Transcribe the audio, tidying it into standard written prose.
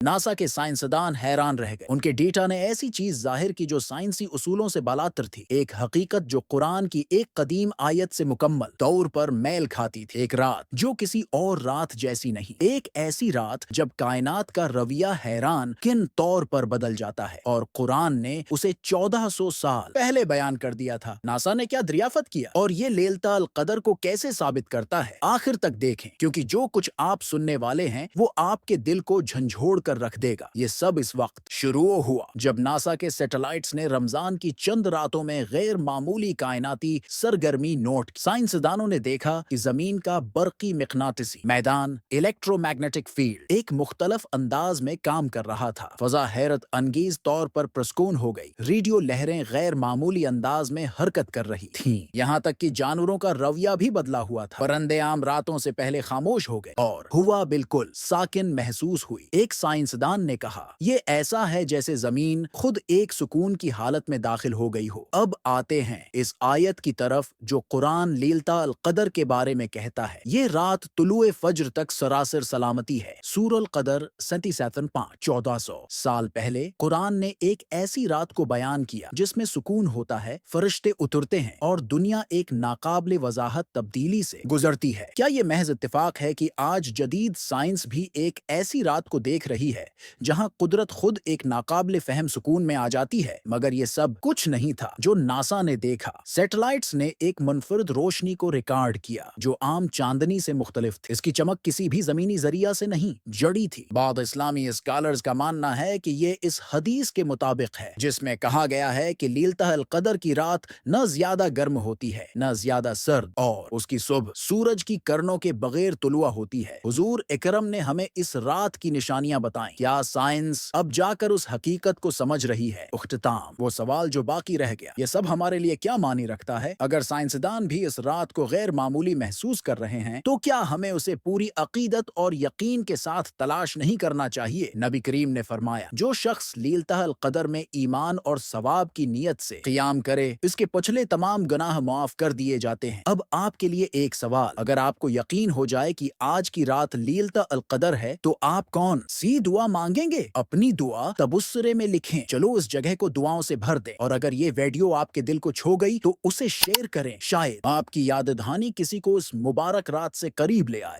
NASA के साइंसदान हैरान रह गए। उनके डेटा ने ऐसी चीज जाहिर की जो साइंसी उसूलों से बालातर थी, एक हकीकत जो कुरान की एक कदीम आयत से मुकम्मल तौर पर मेल खाती थी। एक रात जो किसी और रात जैसी नहीं, एक ऐसी रात जब कायनात का रवैया हैरान किन तौर पर बदल जाता है, और कुरान ने उसे 1400 साल पहले बयान कर दिया था। नासा ने क्या दरियाफत किया और ये लैलतुल कदर को कैसे साबित करता है, आखिर तक देखें, क्योंकि जो कुछ आप सुनने वाले हैं वो आपके दिल को झंझोड़ कर रख देगा। ये सब इस वक्त शुरू हुआ जब नासा के सैटेलाइट्स ने रमजान की चंद रातों में गैर मामूली कायनाती सरगर्मी नोट की। साइंसदानों ने देखा कि जमीन का बरकी मिकनातिसी मैदान, इलेक्ट्रोमैग्नेटिक फील्ड, एक मुख्तलफ अंदाज में काम कर रहा था। फजा हैरत अंगेज तौर पर प्रस्कून हो गई। रेडियो लहरें गैर मामूली अंदाज में हरकत कर रही थीं। यहाँ तक कि जानवरों का रवैया भी बदला हुआ था। परिंदे आम रातों से पहले खामोश हो गए और हुआ बिल्कुल साकिन महसूस हुई। एक साइंसदान ने कहा, ये ऐसा है जैसे जमीन खुद एक सुकून की हालत में दाखिल हो गई हो। अब आते हैं इस आयत की तरफ जो कुरान लैलतुल कदर के बारे में कहता है। ये रात तुलुए फज्र तक सरासर सलामती है। सूरह कदर 57:5 1400 साल पहले कुरान ने एक ऐसी रात को बयान किया जिसमें सुकून होता है, फरिश्ते उतरते हैं और दुनिया एक नाकाबिले वजाहत तब्दीली से गुजरती है। क्या ये महज इत्तेफाक है कि आज जदीद साइंस भी एक ऐसी रात को देख रही है जहां कुदरत खुद एक नाकाबिले फहम सुकून में आ जाती है? मगर ये सब कुछ नहीं था जो नासा ने देखा। सैटेलाइट्स ने एक मुनफरद रोशनी को रिकॉर्ड किया जो आम चांदनी से मुख्तलिफ थी। इसकी चमक किसी भी जमीनी जरिया से नहीं जड़ी थी। बाद इस्लामी स्कॉलर्स का मानना है कि ये इस हदीस के मुताबिक है जिसमें कहा गया है कि लैलतुल कदर की रात न ज्यादा गर्म होती है न ज्यादा सर्द, और उसकी सुबह सूरज की करनों के बगैर तुलुआ होती है। हुजूर इकरम ने हमें इस रात की निशानियां बताई। क्या साइंस अब जाकर उस हकीकत को समझ रही है? उख्तिताम, वो सवाल जो बाकी रह गया, ये सब हमारे लिए क्या मानी रखता है? अगर साइंसदान भी इस रात को गैर मामूली महसूस कर रहे हैं तो क्या हमें उसे पूरी अकीदत और यकीन के साथ तलाश नहीं करना चाहिए? नबी करीम ने फरमाया, जो शख्स लैलतुल कदर में ईमान और सवाब की नीयत से क़ियाम करे, इसके पिछले तमाम गुनाह माफ कर दिए जाते हैं। अब आपके लिए एक सवाल, अगर आपको यकीन हो जाए कि आज की रात लैलतुल कदर है तो आप कौन सी दुआ मांगेंगे? अपनी दुआ तबस्सुरे में लिखें। चलो इस जगह को दुआओं से भर दें, और अगर ये वीडियो आपके दिल को छू गई तो उसे शेयर करें। शायद आपकी याद दहानी किसी को इस मुबारक रात से करीब ले आए।